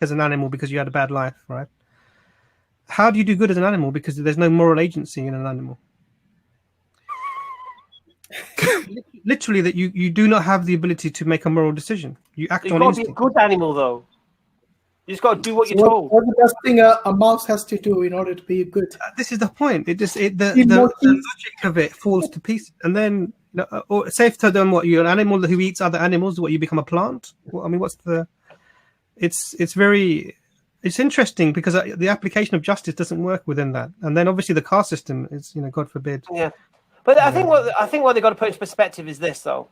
as an animal because you had a bad life, right? How do you do good as an animal? Because there's no moral agency in an animal. Literally, that you do not have the ability to make a moral decision. You act on instinct. You've got to be a good animal, though. You just got to do what you're told. What's the best thing a mouse has to do in order to be good? This is the point. The logic of it falls to pieces, and then or safe to them, what, you're an animal who eats other animals. What, you become a plant? Well, I mean, what's the? It's interesting because the application of justice doesn't work within that, and then obviously the caste system is, God forbid. Yeah, but I think what they've got to put into perspective is this, though: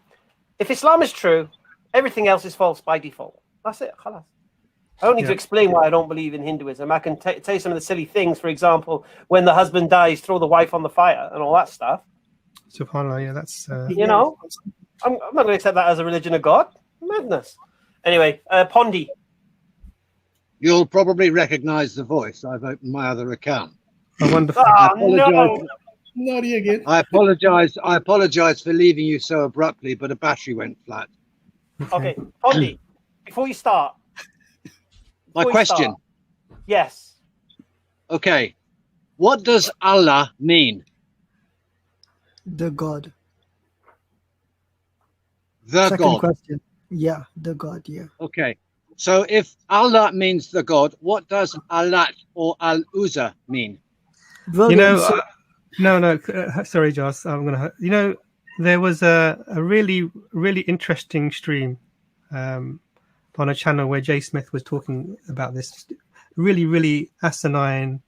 if Islam is true, everything else is false by default. That's it. Khalas. I don't need to explain why I don't believe in Hinduism. I can tell you some of the silly things. For example, when the husband dies, throw the wife on the fire and all that stuff. SubhanAllah, yeah, that's... I'm not going to accept that as a religion of God. Madness. Anyway, Pondi. You'll probably recognize the voice. I've opened my other account. Oh, wonderful. No. Not again. I apologize for leaving you so abruptly, but a battery went flat. Okay, Pondi, before you start... My question. Yes. Okay. What does Allah mean? The God. The Second God. question. Yeah, the God, yeah. Okay. So if Allah means the God, what does AL-LAT or AL-UZZA mean? Brother, sorry, Joss. I'm going to... there was a really, really interesting stream on a channel where Jay Smith was talking about this really, really asinine,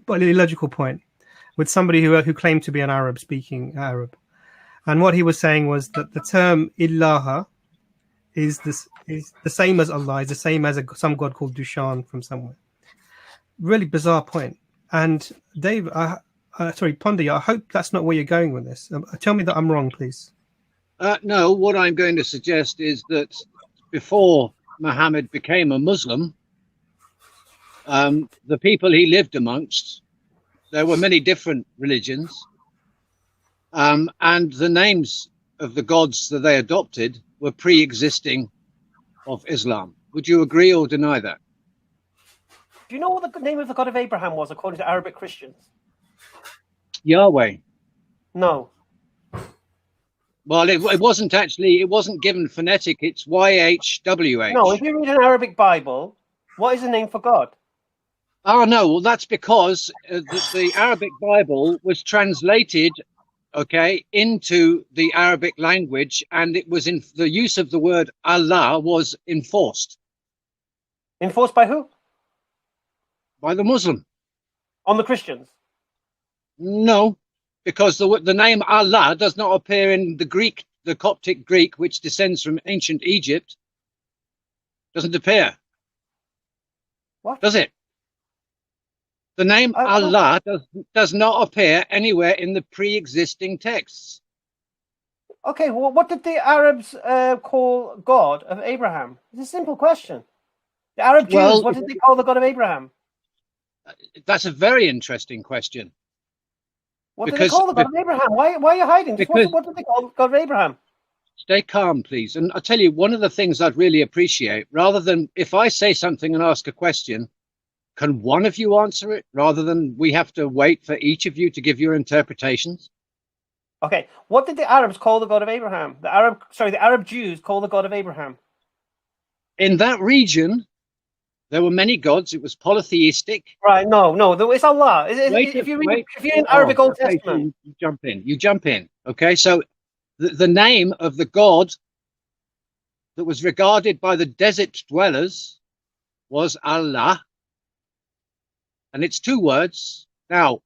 but illogical point with somebody who claimed to be an Arab speaking Arab. And what he was saying was that the term ilaha is the same as Allah, is the same as some god called Dushan from somewhere. Really bizarre point. And Dave, Pondi, I hope that's not where you're going with this. Tell me that I'm wrong, please. No, what I'm going to suggest is that before Muhammad became a Muslim, the people he lived amongst, there were many different religions, and the names of the gods that they adopted were pre-existing of Islam. Would you agree or deny that? Do you know what the name of the God of Abraham was according to Arabic Christians? Yahweh. No. Well, it wasn't given phonetic. It's YHWH. No, if you read an Arabic Bible, what is the name for God? Oh, no. Well, that's because the Arabic Bible was translated, into the Arabic language, and it was in the use of the word Allah was enforced. Enforced by who? By the Muslim. On the Christians? No. Because the name Allah does not appear in the Coptic Greek, which descends from ancient Egypt. Doesn't appear. What? Does it? The name Allah does not appear anywhere in the pre-existing texts. Okay, well, what did the Arabs call God of Abraham? It's a simple question. The Arab Jews, what did they call the God of Abraham? That's a very interesting question. What did they call the God of Abraham? Why are you hiding? What did they call the God of Abraham? Stay calm, please. And I'll tell you, one of the things I'd really appreciate, rather than if I say something and ask a question, can one of you answer it rather than we have to wait for each of you to give your interpretations? Okay. What did the Arabs call the God of Abraham? The Arab Jews call the God of Abraham. In that region, there were many gods. It was polytheistic. Right. No. It's Allah. If you read Arabic Old Testament. You jump in. Okay. So the name of the God that was regarded by the desert dwellers was Allah. And it's two words. Now,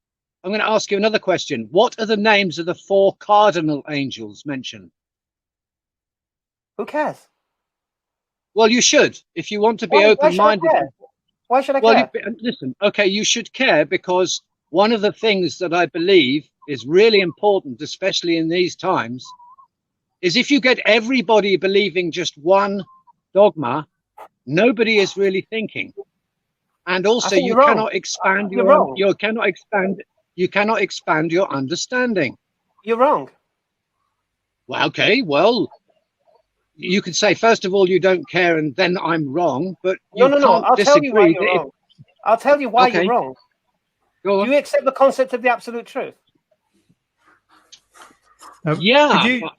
I'm going to ask you another question. What are the names of the 4 cardinal angels mentioned? Who cares? Well, you should, if you want to be open-minded. Why should I care? Listen, okay, you should care because one of the things that I believe is really important, especially in these times, is if you get everybody believing just one dogma, nobody is really thinking. And also you cannot expand you cannot expand your understanding. You're wrong. Well, okay, well, you could say, first of all, you don't care, and then I'm wrong. But No, you no, no. can't I'll tell you why disagree. you're wrong. I'll tell you why Okay. you're wrong. Go on. Do you accept the concept of the absolute truth? Yeah. Could you,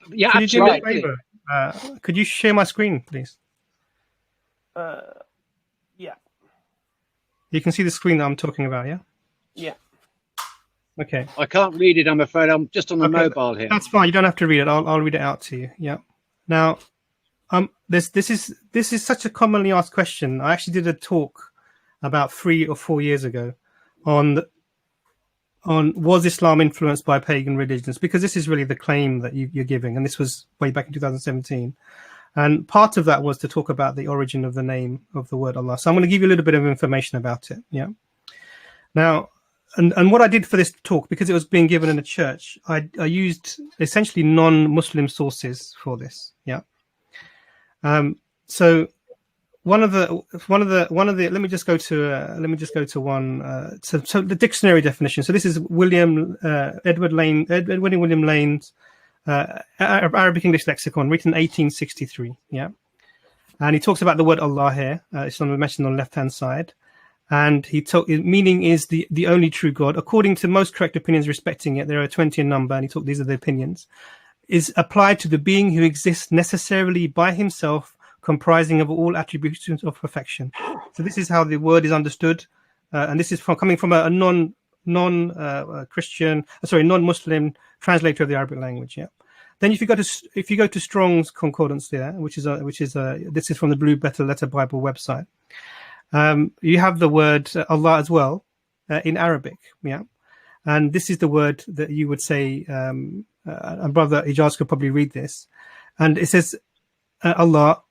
Yeah, could you do me a absolutely. favor? Could you share my screen, please? Yeah. You can see the screen that I'm talking about, yeah? Yeah. Okay. I can't read it, I'm afraid. I'm just on the Okay, mobile here. That's fine. You don't have to read it. I'll read it out to you. Yeah. Now, this is such a commonly asked question. I actually did a talk about 3 or 4 years ago on was Islam influenced by pagan religions, because this is really the claim that you're giving, and this was way back in 2017. And part of that was to talk about the origin of the name of the word Allah. So I'm going to give you a little bit of information about it. Yeah. Now, and what I did for this talk, because it was being given in a church, I used essentially non-Muslim sources for this. Yeah. So one of the let me just go to one. So the dictionary definition. So this is Edward William Lane's Arabic English lexicon, written 1863. Yeah. And he talks about the word Allah here. It's mentioned on the left hand side. And meaning is the only true God. According to most correct opinions respecting it, there are 20 in number, and these are the opinions, is applied to the being who exists necessarily by himself, comprising of all attributes of perfection. So this is how the word is understood, and this is coming from a non-Muslim translator of the Arabic language. Yeah. Then if you go to Strong's concordance there, which is this is from the Blue Letter Bible website. You have the word Allah as well in Arabic, yeah, and this is the word that you would say. And Brother Ijaz could probably read this, and it says Allah,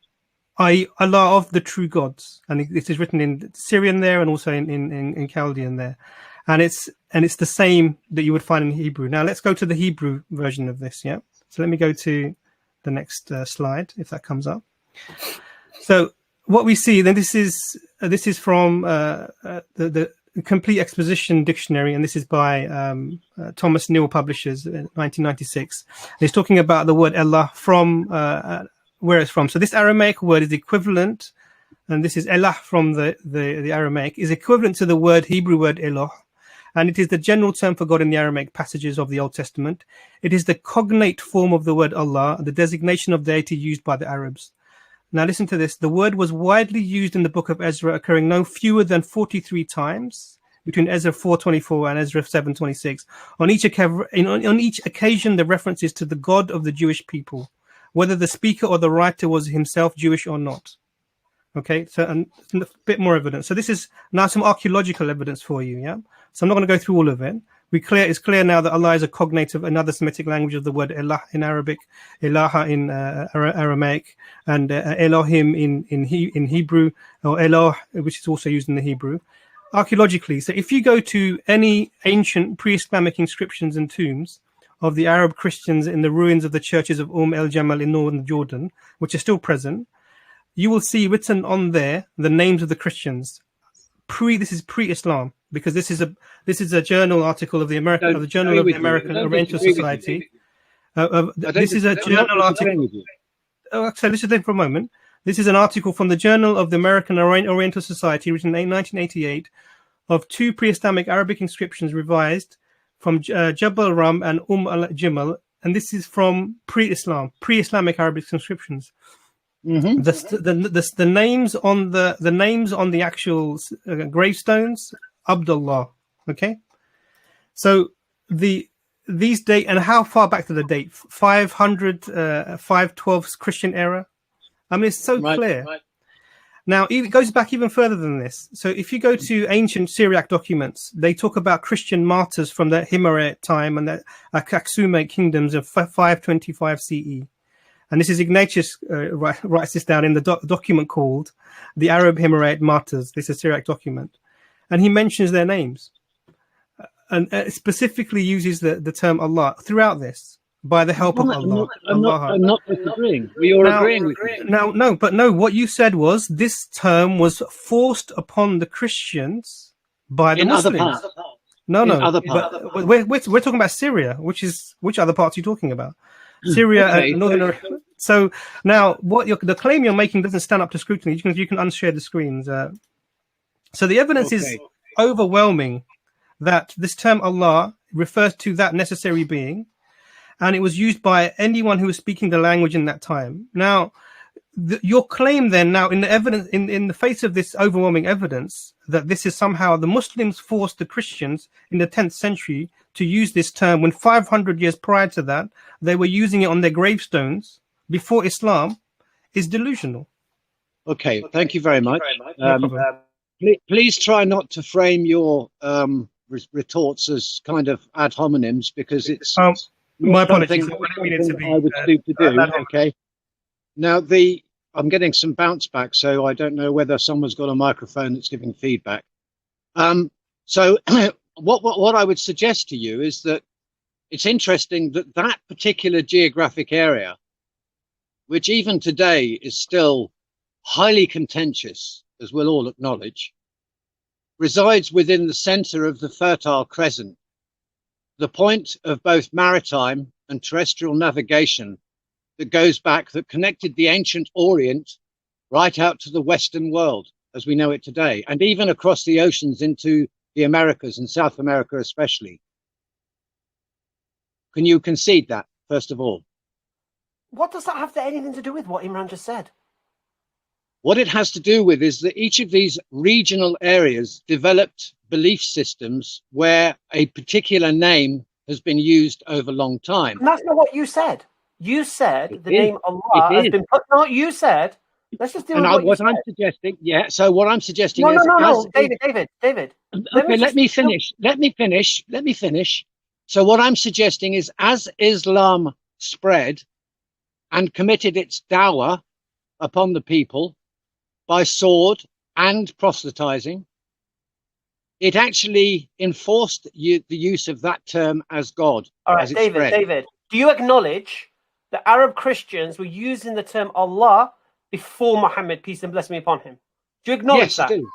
Allah of the true gods, and it is written in Syrian there and also in Chaldean there, and it's the same that you would find in Hebrew. Now let's go to the Hebrew version of this, yeah. So let me go to the next slide if that comes up. So what we see then, this is from the Complete Exposition Dictionary, and this is by Thomas Neal Publishers in 1996. He's talking about the word Allah from where it's from. So this Aramaic word is equivalent, and this is Elah from the Aramaic, is equivalent to the Hebrew word Eloh, and it is the general term for God in the Aramaic passages of the Old Testament. It is the cognate form of the word Allah, the designation of deity used by the Arabs. Now listen to this. The word was widely used in the book of Ezra, occurring no fewer than 43 times between Ezra 4:24 and Ezra 7:26. On each occasion, the reference is to the God of the Jewish people, whether the speaker or the writer was himself Jewish or not. Okay, so and a bit more evidence. So this is now some archaeological evidence for you. Yeah. So I'm not going to go through all of it. It's clear now that Allah is a cognate of another Semitic language of the word Elah in Arabic, Ilaha in Aramaic, and Elohim in Hebrew, or Eloh, which is also used in the Hebrew. Archaeologically, so if you go to any ancient pre-Islamic inscriptions and tombs of the Arab Christians in the ruins of the churches of el-Jamal in northern Jordan, which are still present, you will see written on there the names of the Christians. This is pre-Islam, because this is a journal article of the Journal of the American Oriental Society. This is a journal article. So listen to it for a moment. This is an article from the Journal of the American Oriental Society, written in 1988, of 2 pre-Islamic Arabic inscriptions revised from Jabal Rum and al-Jimal, and this is from pre-Islamic Arabic inscriptions. Mm-hmm. The names on the actual gravestones, ABDUL-LAH. Okay, so these date, and how far back to the date? 512 Christian era. I mean, it's so clear. Right. Now, it goes back even further than this. So if you go to ancient Syriac documents, they talk about Christian martyrs from the Himyarite time and the Aksumite kingdoms of 525 CE. And this is Ignatius writes this down in the document called the Arab Himyarite Martyrs. This is a Syriac document. And he mentions their names. And specifically uses the term Allah throughout this, by the help of Allah. I'm not disagreeing. We are agreeing with you. No, what you said was this term was forced upon the Christians by the Muslims. Other parts. No. Other parts. But we're talking about Syria, which other parts are you talking about? Syria, okay. So now, the claim you're making doesn't stand up to scrutiny. You can unshare the screens. So the evidence is overwhelming that this term Allah refers to that necessary being, and it was used by anyone who was speaking the language in that time. Now, your claim then, now in the evidence, in the face of this overwhelming evidence, that this is somehow the Muslims forced the Christians in the 10th century to use this term when 500 years prior to that they were using it on their gravestones before Islam, is delusional. Okay, thank you very much. No Please try not to frame your retorts as kind of ad hominems, because it's my apologies. I would stoop to do. Okay. Now I'm getting some bounce back, so I don't know whether someone's got a microphone that's giving feedback. So what I would suggest to you is that it's interesting that that particular geographic area, which even today is still highly contentious, as we'll all acknowledge, resides within the center of the Fertile Crescent, the point of both maritime and terrestrial navigation that connected the ancient Orient right out to the Western world as we know it today, and even across the oceans into the Americas and South America especially. Can you concede that, first of all? What does that have anything to do with what Imran just said? What it has to do with is that each of these regional areas developed belief systems where a particular name has been used over a long time. And that's not what you said. You said the name Allah has been put. No, you said. Let's just do what I'm suggesting. Yeah. So what I'm suggesting is no, David. Okay, let me finish. Let me finish. So what I'm suggesting is, as Islam spread and committed its dawah upon the people by sword and proselytizing, it actually enforced the use of that term as God. All right, David, do you acknowledge that Arab Christians were using the term Allah before Muhammad, peace and blessing be upon him? Do you acknowledge that? I do.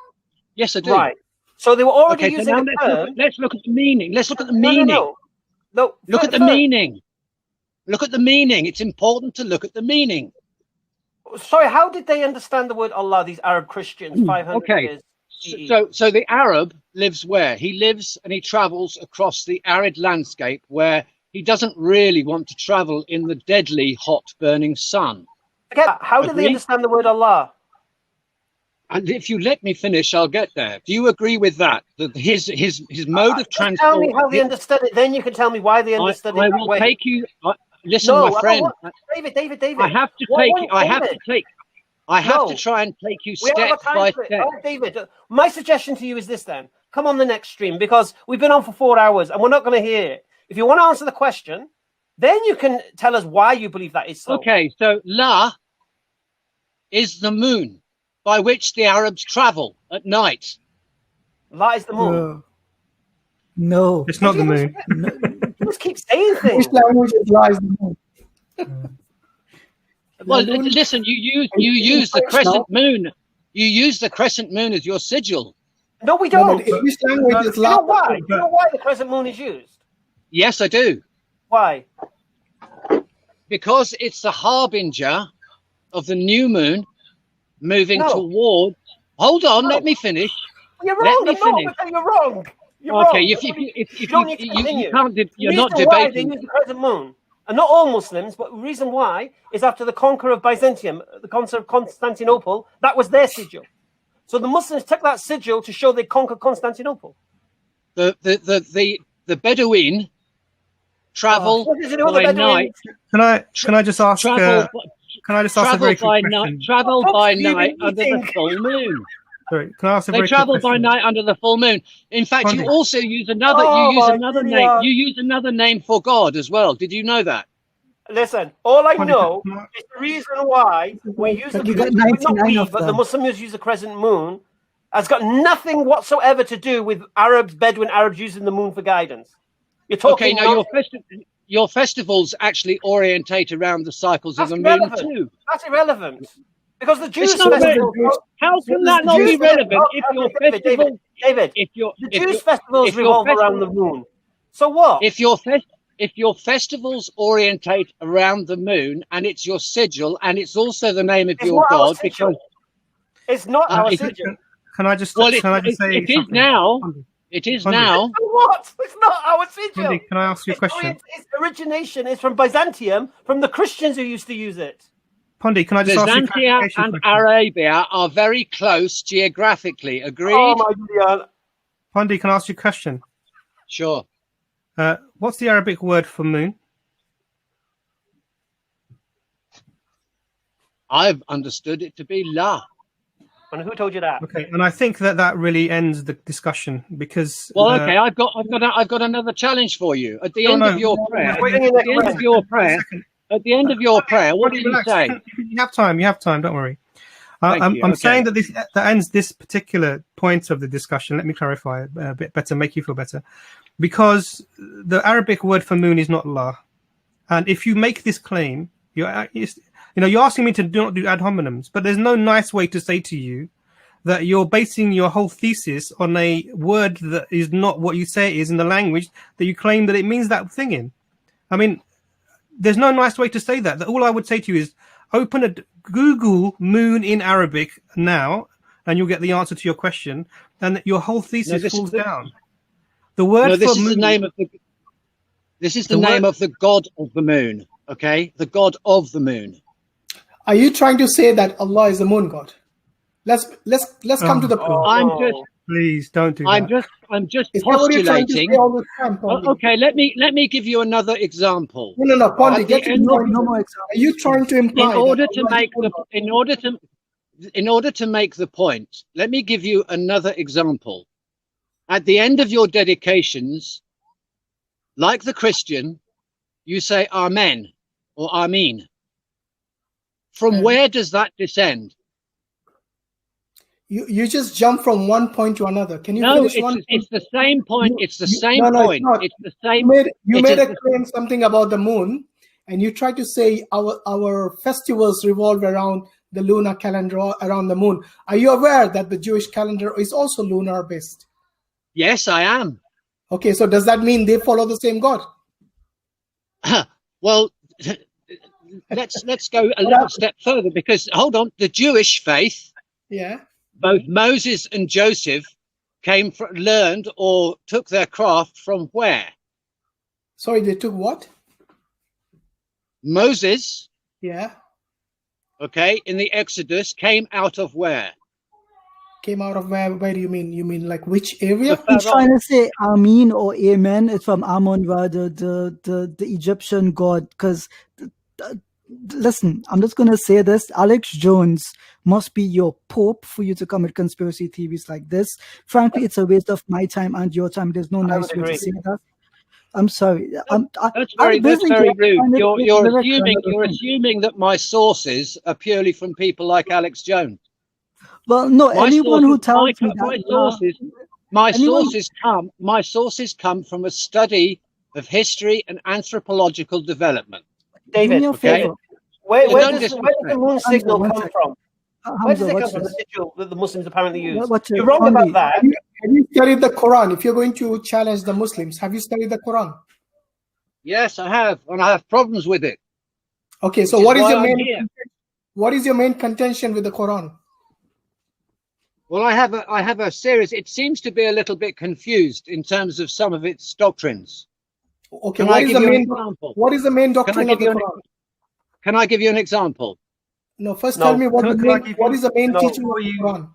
Yes, I do. Right. So they were already using the term. Let's look at the meaning. Let's look at the meaning. No. Look at the meaning. Look at the meaning. It's important to look at the meaning. Sorry, how did they understand the word Allah, these Arab Christians, 500 years? So the Arab lives where? He lives and he travels across the arid landscape where he doesn't really want to travel in the deadly, hot, burning sun. How did they understand the word Allah? And if you let me finish, I'll get there. Do you agree with that? That his mode of transport... Tell me how they understood it, then you can tell me why they understood it. I will take you... Listen, my friend. David. I have to try and take you step by step. Oh, David, my suggestion to you is this then. Come on the next stream, because we've been on for 4 hours and we're not going to hear it. If you want to answer the question, then you can tell us why you believe that is so. Okay, so La is the moon by which the Arabs travel at night. La is the moon. No. It's not the moon. You just keep saying things. Which language is La is the moon? Well, listen, you use the crescent moon. You use the crescent moon as your sigil. No, we don't. Which language is La? You know why? You know why the crescent moon is used? Yes, I do. Why? Because it's the harbinger of the new moon moving toward... Hold on, let me finish. You're wrong. You're wrong. Okay, if you can't, you're not debating. Why they use the crescent moon, and not all Muslims, but the reason why is after the conquer of Byzantium, the conquer of Constantinople, that was their sigil. So the Muslims took that sigil to show they conquered Constantinople. The Bedouin travel by night. Can I just ask? Can I just ask a very quick question? Travel by night under the full moon. Sorry, can I ask a very They travel by night under the full moon. In fact, you also use another. Name. You use another name for God as well. Did you know that? Listen, all I know is the reason why we use the Muslims use the crescent moon has got nothing whatsoever to do with Bedouin Arabs using the moon for guidance. You're talking. Okay, now your festivals actually orientate around the cycles of the moon too. That's irrelevant. Because the Jewish festivals... How can that not be relevant if your festival... David, the Jewish festivals revolve around the moon. So what? If your if your festivals orientate around the moon and it's your sigil and it's also the name of your god, because it's not our it- sigil. Can I just well, say it is something? now. Pondy, It is Pondy. now. What? It's not our sigil. Pondy, can I ask you a question? Its origination is from Byzantium, from the Christians who used to use it. Pondy, can I just ask you a Byzantia clarification and question? Arabia are very close geographically. Agreed? Oh my God. Pondy, can I ask you a question? Sure. What's the Arabic word for moon? I've understood it to be La. And who told you that? Okay, and I think that really ends the discussion because. Well, okay, I've got another challenge for you. At the end of your prayer, Wait, at the end of your prayer, what do you say? You have time. You have time. Don't worry. Thank you. I'm Okay. saying that that ends this particular point of the discussion. Let me clarify it a bit better, make you feel better, because the Arabic word for moon is not Allah, and if you make this claim, you're asking me to not do ad hominems, but there's no nice way to say to you that you're basing your whole thesis on a word that is not what you say it is in the language that you claim that it means that thing in. I mean, there's no nice way to say that. All I would say to you is open a Google moon in Arabic now, and you'll get the answer to your question, and your whole thesis falls down. The word No, this for is moon, the name of the. This is the The name word- of the god of the moon. Okay, the god of the moon. Are you trying to say that Allah is the moon god? Let's come to the point. I'm just. please don't do I'm that. just Is that what you're trying to say postulating. all the time, Pondy? Okay, let me give you another example. No, Pondy, At get the to end the of- point. No more examples. Are you trying to imply In order that to Allah is make the moon the god? in order to make the point, let me give you another example. At the end of your dedications, like the Christian, you say Amen or Amin. From where does that descend? You just jump from one point to another. Can you No, finish one? it's the same point. It's the same No, point. it's not. It's the same. You it made is a claim something about the moon, and you tried to say our festivals revolve around the lunar calendar, around the moon. Are you aware that the Jewish calendar is also lunar based? Yes, I am. Okay, so does that mean they follow the same God? Well, let's go a little step further, because hold on, the Jewish faith, Yeah. both Moses and Joseph learned or took their craft from where? Sorry, they took what? Moses, Yeah. okay, in the Exodus came out of where? Came out of where? Where do you mean? You mean like which area? He's trying to say Amin or Amen. It's from Amun-Ra, the Egyptian god. Because, listen, I'm just going to say this. Alex Jones must be your pope for you to come with conspiracy theories like this. Frankly, it's a waste of my time and your time. There's no nice way agree. to say that. I'm sorry. That's very busy rude. trying to You're make lyrics assuming another thing. that my sources are purely from people like Alex Jones. Well, no, My anyone who sources- tells me my that... sources, my sources come from a study of history and anthropological development. do me David, a okay. favor. where don't does the moon signal one come second. from? Where Hamza, does it watch come from, the this. sigil that the Muslims apparently use? Watch it. You're wrong about Pondy. that. Have you studied the Quran? If you're going to challenge the Muslims, have you studied the Quran? Yes, I have, and I have problems with it. Okay, so Which is what is why your I'm main here. what is your main contention with the Quran? Well, I have a series. It seems to be a little bit confused in terms of some of its doctrines. Okay, Can what I is give the you an main example? what is the main doctrine of give the you Quran? Can I give you an example? No, first No. tell me what Can I give what you- is the main no, teaching of before the you- Quran?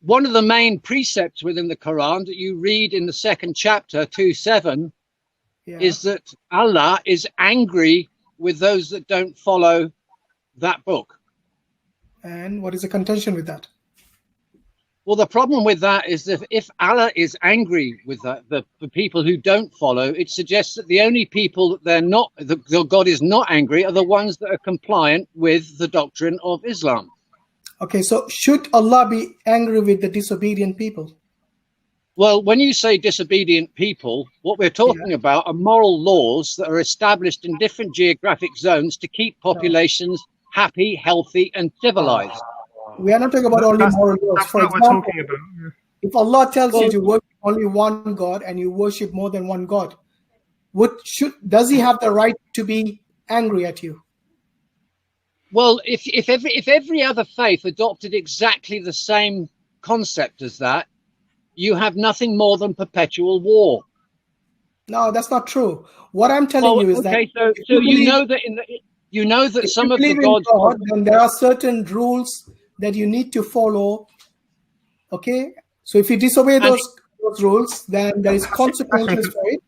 One of the main precepts within the Quran that you read in the second chapter, 2:7, Yeah. is that Allah is angry with those that don't follow that book. And what is the contention with that? Well, the problem with that is that if Allah is angry with the people who don't follow, it suggests that the only people that the God is not angry are the ones that are compliant with the doctrine of Islam. Okay, so should Allah be angry with the disobedient people? Well, when you say disobedient people, what we're talking about are moral laws that are established in different geographic zones to keep populations happy, healthy, and civilized. We are not talking about only That's- moral laws. That's For not what we're example, talking about. if Allah tells you Well- to worship only one God and you worship more than one God, does he have the right to be angry at you? Well, if every other faith adopted exactly the same concept as that, you have nothing more than perpetual war. No, that's not true. What I'm telling you is that so you know that some of the gods, God, then there are certain rules that you need to follow. Okay, so if you disobey those rules, then there is consequences for it.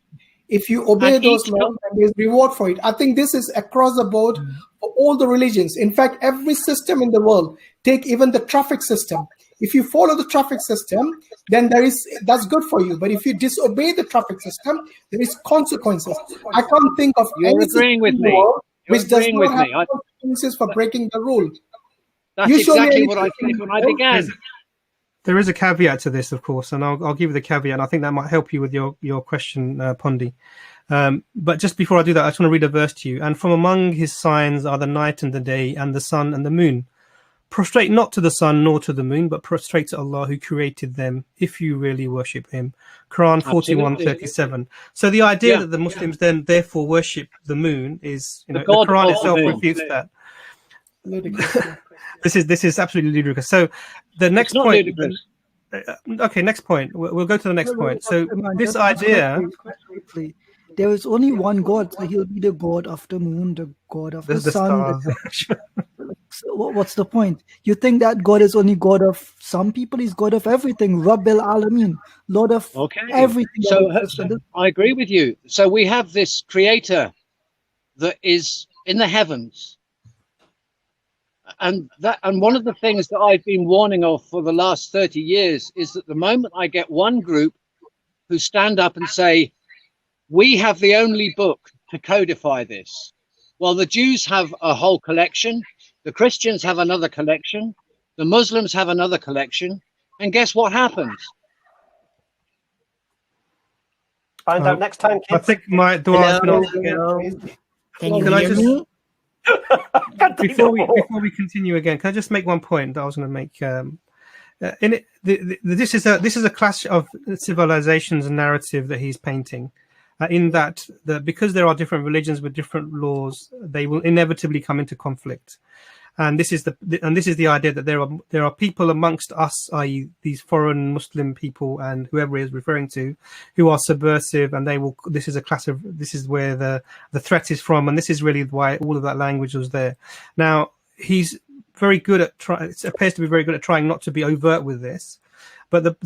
If you obey those laws, then there's reward for it. I think this is across the board for all the religions. In fact, every system in the world, take even the traffic system. If you follow the traffic system, then that's good for you. But if you disobey the traffic system, there is consequences. I can't think of You're any agreeing with me. which does not have consequences for breaking the rule. That's exactly what I said when I began. There is a caveat to this, of course, and I'll give you the caveat, and I think that might help you with your question, Pondi. But just before I do that, I just want to read a verse to you. And from among his signs are the night and the day, and the sun and the moon. Prostrate not to the sun nor to the moon, but prostrate to Allah who created them, if you really worship him. Quran 41:37. So the idea that the Muslims then therefore worship the moon is, the Quran itself refutes that. This is absolutely ludicrous. So the next point. Okay, next point. We'll go to the next point. So this idea. There is only one God, so he'll be the God of the moon, the God of the sun. So what's the point? You think that God is only God of some people? He's God of everything. Rabbil Alameen, Lord of everything. So I agree with you. So we have this creator that is in the heavens. And one of the things that I've been warning of for the last 30 years is that the moment I get one group who stand up and say, we have the only book to codify this. Well, the Jews have a whole collection. The Christians have another collection. The Muslims have another collection. And guess what happens? Find out next time, kids. I think my dua Can you hear me? Before we continue again, can I just make one point that I was going to make? This is a clash of civilizations and narrative that he's painting. In that because there are different religions with different laws, they will inevitably come into conflict. And this is the idea that there are people amongst us, i.e., these foreign Muslim people and whoever he is referring to, who are subversive, and they will. This is where the threat is from, and this is really why all of that language was there. Now he's very good at it appears to be very good at trying not to be overt with this, but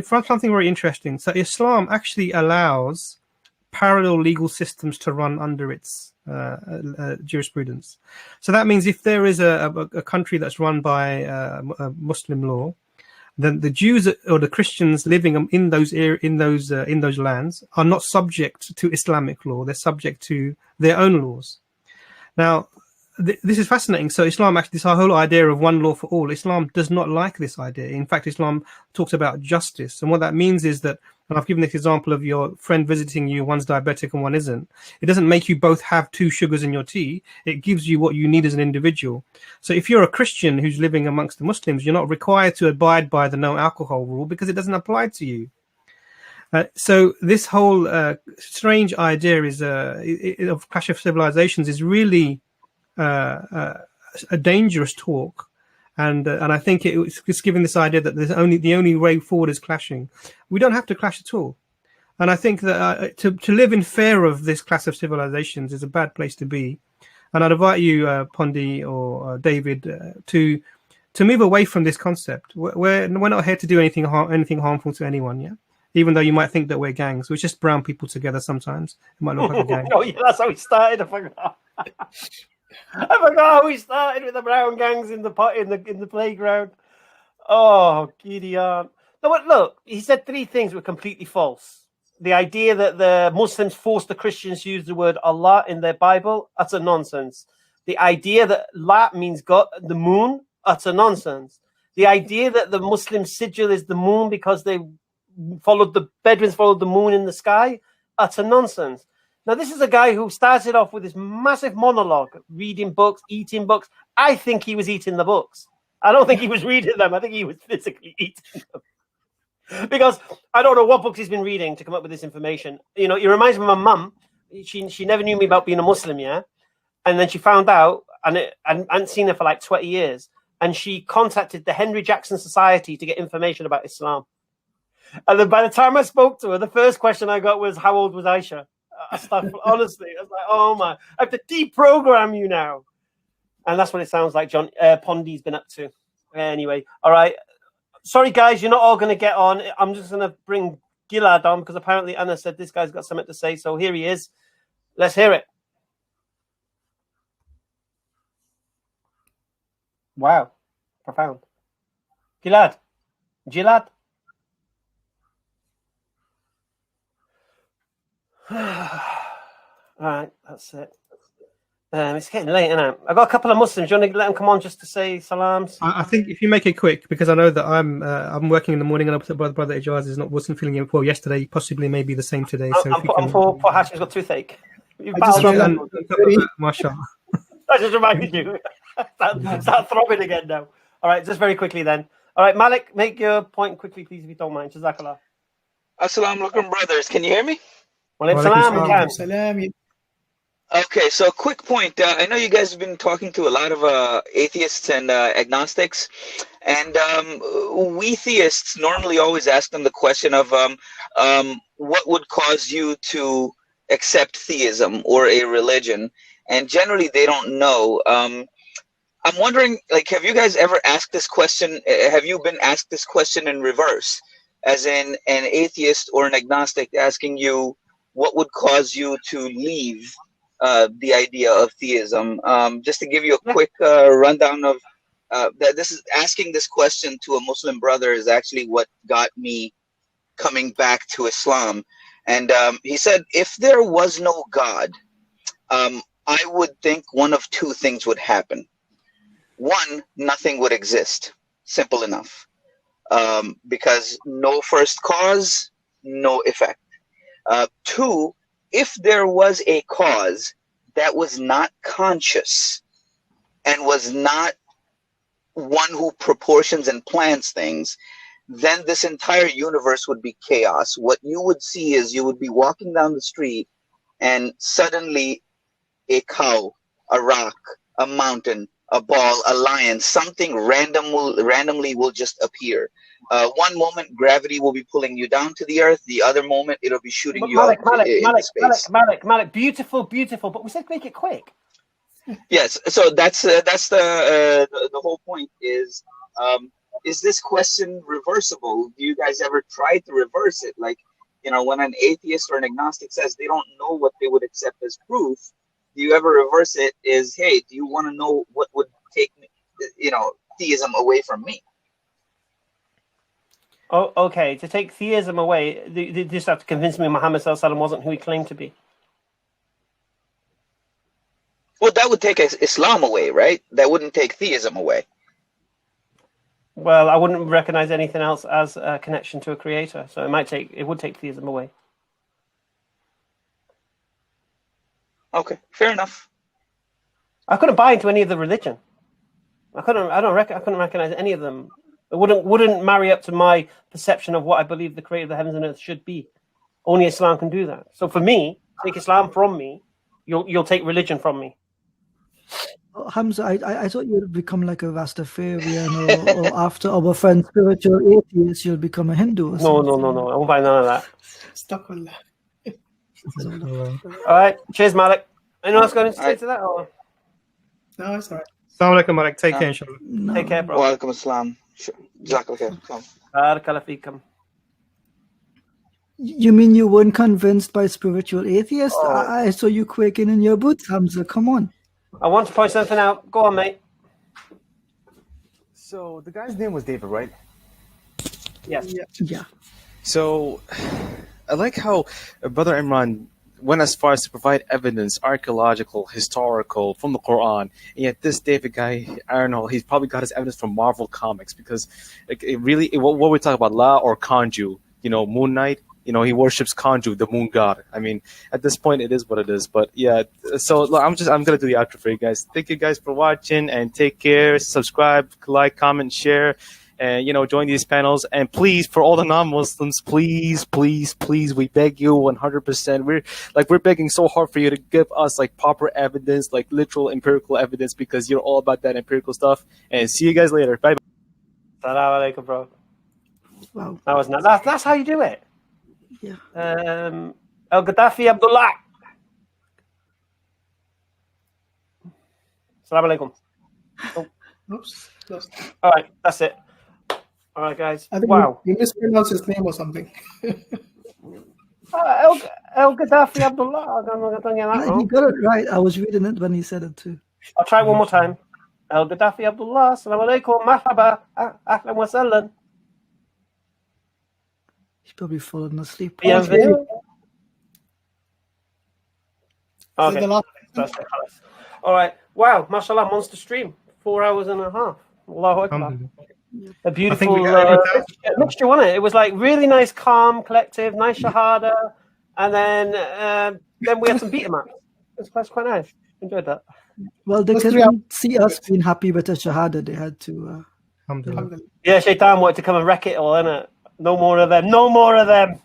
something very interesting. So Islam actually allows parallel legal systems to run under its jurisprudence. So that means if there is a country that's run by a Muslim law, then the Jews or the Christians living in those lands are not subject to Islamic law. They're subject to their own laws. Now, this is fascinating. So Islam actually, this whole idea of one law for all, Islam does not like this idea. In fact, Islam talks about justice. And what that means is that, and I've given this example of your friend visiting you, one's diabetic and one isn't. It doesn't make you both have 2 sugars in your tea. It gives you what you need as an individual. So if you're a Christian who's living amongst the Muslims, you're not required to abide by the no alcohol rule because it doesn't apply to you. So this whole strange idea of clash of civilizations is really a dangerous talk. And I think it's giving this idea that the only way forward is clashing. We don't have to clash at all. And I think that to live in fear of this class of civilizations is a bad place to be. And I'd invite you, Pondi or David, to move away from this concept. We're not here to do anything harmful to anyone, yeah? Even though you might think that we're gangs. We're just brown people together sometimes. It might look like a gang. Oh, yeah, that's how we started. I forgot. I forgot how we started with the brown gangs in the playground. Oh, Gideon. No, but look, he said 3 things were completely false. The idea that the Muslims forced the Christians to use the word Allah in their Bible, that's a nonsense. The idea that La means God, the moon, that's a nonsense. The idea that the Muslim sigil is the moon because the Bedouins followed the moon in the sky, that's a nonsense. Now, this is a guy who started off with this massive monologue, reading books, eating books. I think he was eating the books. I don't think he was reading them. I think he was physically eating them. Because I don't know what books he's been reading to come up with this information. You know, it reminds me of my mum. She never knew me about being a Muslim, yeah? And then she found out, and I hadn't seen her for like 20 years. And she contacted the Henry Jackson Society to get information about Islam. And then by the time I spoke to her, the first question I got was, how old was Aisha? Honestly, I was like, oh my, I have to deprogram you now. And that's what it sounds like John Pondy's been up to. Anyway, all right. Sorry, guys, you're not all going to get on. I'm just going to bring Gilad on because apparently Anna said this guy's got something to say. So here he is. Let's hear it. Wow. Profound. Gilad. All right, that's it. It's getting late, isn't it? I've got a couple of Muslims. Do you want to let them come on just to say salams? I think if you make it quick, because I know that I'm working in the morning, and brother Ijaz wasn't feeling well yesterday. Possibly, maybe the same today. So I'm for Hashim's got toothache. Mashallah. I just reminded you. Start throbbing again now. All right, just very quickly then. All right, Malik, make your point quickly, please, if you don't mind. Jazakallah. Assalamu alaikum, brothers. Can you hear me? Walaikum salam. Okay, so quick point. I know you guys have been talking to a lot of atheists and agnostics, and we theists normally always ask them the question of what would cause you to accept theism or a religion, and generally they don't know. I'm wondering, like, have you guys ever asked this question? Have you been asked this question in reverse, as in an atheist or an agnostic asking you what would cause you to leave the idea of theism? Just to give you a quick rundown of this is asking this question to a Muslim brother is actually what got me coming back to Islam. And he said, if there was no God, I would think one of two things would happen. One, nothing would exist. Simple enough. Because no first cause, no effect. Two, if there was a cause that was not conscious and was not one who proportions and plans things, then this entire universe would be chaos. What you would see is you would be walking down the street and suddenly a cow, a rock, a mountain, a ball, a lion, something randomly will just appear. One moment, gravity will be pulling you down to the earth. The other moment, it'll be shooting you up into space. Malik, beautiful. But we said make it quick. Yes, so that's the whole point is this question reversible? Do you guys ever try to reverse it? Like, you know, when an atheist or an agnostic says they don't know what they would accept as proof, do you ever reverse it? Is, hey, do you want to know what would take, theism away from me? Oh, okay. To take theism away, they just have to convince me Muhammad Sallallahu Alaihi Wasallam wasn't who he claimed to be. Well, that would take Islam away, right? That wouldn't take theism away. Well, I wouldn't recognize anything else as a connection to a creator, so it would take theism away. Okay, fair enough. I couldn't buy into any of the religion. I couldn't recognize any of them. It wouldn't marry up to my perception of what I believe the creator of the heavens and earth should be. Only Islam can do that. So for me, take Islam from me, you'll take religion from me. Hamza, I thought you'd become like a Rastafarian or after our friend spiritual atheist, you'll become a Hindu. No. I won't buy none of that. Astaghfirullah. All right. Cheers, Malik. Anyone else going to say to that? Or? No, it's all right. Assalamu alaikum, Malik. Take care, inshallah. No. Take care, bro. Wa alaikum assalam. Barakallahu feekum. You mean you weren't convinced by spiritual atheists? Oh. I saw you quaking in your boots, Hamza. Come on. I want to point something out. Go on, mate. So the guy's name was David, right? Yes. Yeah. So I like how Brother Imran went as far as to provide evidence, archaeological, historical, from the Quran. And yet this David guy, I don't know, he's probably got his evidence from Marvel Comics, because what we talk about, La or Kanju, Moon Knight, he worships Kanju, the moon god. I mean, at this point, it is what it is. But yeah, so look, I'm gonna do the outro for you guys. Thank you guys for watching, and take care. Subscribe, like, comment, share, and join these panels. And please, for all the non-Muslims, please, we beg you 100%. We're begging so hard for you to give us like proper evidence, like literal empirical evidence, because you're all about that empirical stuff. And see you guys later. Bye. Assalamu alaikum, bro. Wow. That was not. That's how you do it. Yeah. Al-Gaddafi Abdullah. Assalamu alaikum. Oh. Oops. Lost. All right, that's it. All right, guys. I think Wow. you mispronounced his name or something. Al-Gaddafi Abdullah. I'm not getting that He wrong. got it right. I was reading it when he said it too. I'll try one more time. Al-Gaddafi Abdullah. Assalamu alaikum. Marhaba. Ahlan wa sahlan. He's probably fallen asleep. Bienvenue. This is the Okay. last. That's it. All right. Wow. MashaAllah. Monster stream. 4 hours and a half. Allahu Akbar. Alhamdulillah. A beautiful we got every mixture, wasn't it? It was like really nice, calm, collective, nice shahada, and then we had some beat 'em ups. That's quite nice. Enjoyed that. Well, they Those 3 couldn't see us being happy with a shahada. They had to. Alhamdulillah. Yeah, Shaitan wanted to come and wreck it all, innit? No more of them. No more of them.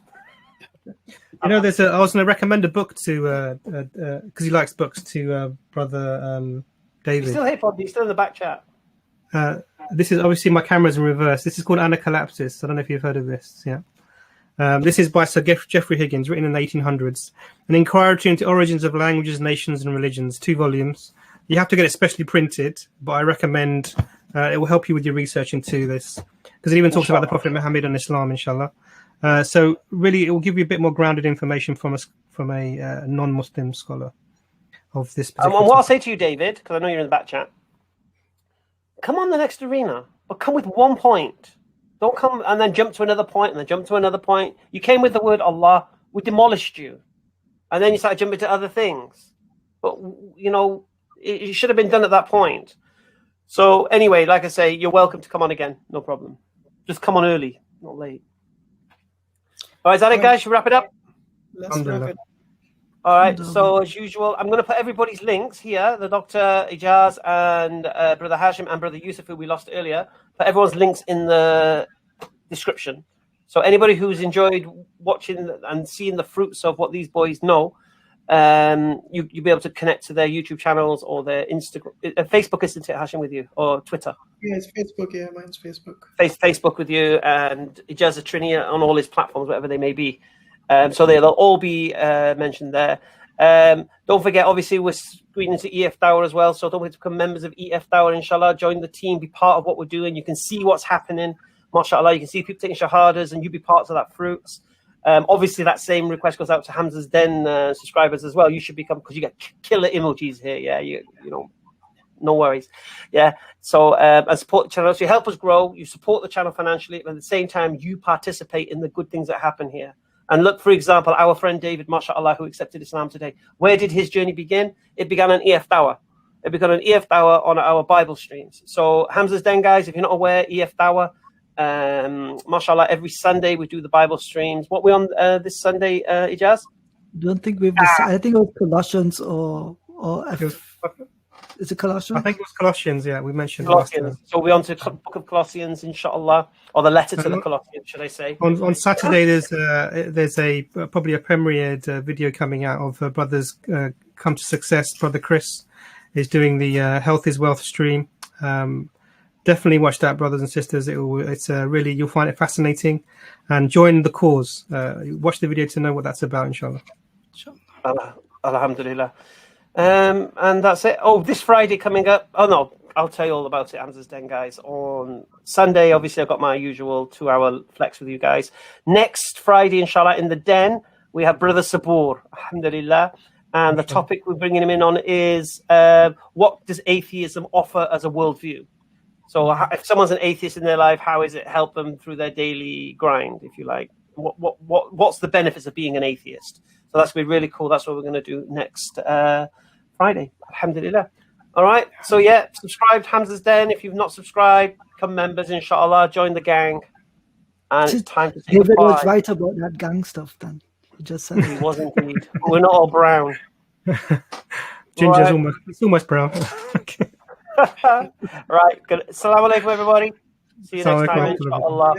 I was going to recommend a book to, because he likes books, to Brother He's David. still here, Pod. He's still in the back chat. This is obviously my camera's in reverse. This is called Anacalypsis. I don't know if you've heard of this. Yeah. This is by Sir Geoffrey Higgins, written in the 1800s. An inquiry into origins of languages, nations, and religions. 2 volumes. You have to get it specially printed, but I recommend it will help you with your research into this, because it even talks about the Prophet Muhammad and Islam, inshallah. So really, it will give you a bit more grounded information from a non-Muslim scholar of this And particular. what I'll say to you, David, because I know you're in the back chat, come on the next arena, but come with 1 point. Don't come and then jump to another point and then jump to another point. You came with the word Allah, we demolished you. And then you started jumping to other things. But, it should have been done at that point. So anyway, like I say, you're welcome to come on again. No problem. Just come on early, not late. All right, is that it, guys? Should we wrap it up? Let's wrap it. All right, so as usual, I'm going to put everybody's links here, the Dr. Ijaz and Brother Hashim and Brother Yusuf, who we lost earlier, put everyone's links in the description. So anybody who's enjoyed watching and seeing the fruits of what these boys know, you'll be able to connect to their YouTube channels or their Instagram. Facebook, isn't it, Hashim, with you? Or Twitter? Yeah, it's Facebook. Yeah, mine's Facebook. Facebook with you, and Ijaz Trinia on all his platforms, whatever they may be. So they'll all be mentioned there. Don't forget, obviously, we're screening to EF Dawah as well. So don't forget to become members of EF Dawah, inshallah. Join the team, be part of what we're doing. You can see what's happening. MashaAllah, you can see people taking shahadas and you be parts of that fruits. Obviously, that same request goes out to Hamza's Den subscribers as well. You should become, because you get killer emojis here. Yeah, you know, no worries. Yeah. So and support the channel. So you help us grow. You support the channel financially. And at the same time, you participate in the good things that happen here. And look, for example, our friend David, MashaAllah, who accepted Islam today. Where did his journey begin? It began on EF Dawah. It began on EF Dawah on our Bible streams. So Hamza's Den, guys, if you're not aware, EF Dawah, MashaAllah, every Sunday we do the Bible streams. What we on this Sunday, Ijaz? Don't think we've decided. I think it was Colossians or is it Colossians? I think it was Colossians. Yeah, we mentioned last Colossians. time. So we're on to the book of Colossians, inshallah, or the letter to the Colossians, should I say? On Saturday, there's a probably a premiered video coming out of brothers come to success. Brother Chris is doing the Health is Wealth stream. Definitely watch that, brothers and sisters. It's really, you'll find it fascinating, and join the cause. Watch the video to know what that's about, inshallah. Alhamdulillah. And that's it. Oh, this Friday coming up. Oh no, I'll tell you all about it, Hamza's Den, guys. On Sunday, obviously, I've got my usual 2-hour flex with you guys. Next Friday, inshallah, in the Den, we have Brother Sabur, alhamdulillah. And the topic we're bringing him in on is what does atheism offer as a worldview? So if someone's an atheist in their life, how is it help them through their daily grind, if you like? What's the benefits of being an atheist? So that's going to be really cool. That's what we're going to do next Friday. Alhamdulillah. All right. So, yeah, subscribe to Hamza's Den. If you've not subscribed, become members, inshallah. Join the gang. And it's time to say David goodbye. was right about that gang stuff then. He just said He was indeed. We're not all brown. Ginger's almost brown. Okay. Right. Good. Assalamu alaikum, everybody. See you next time, Assalamu alaikum. inshallah.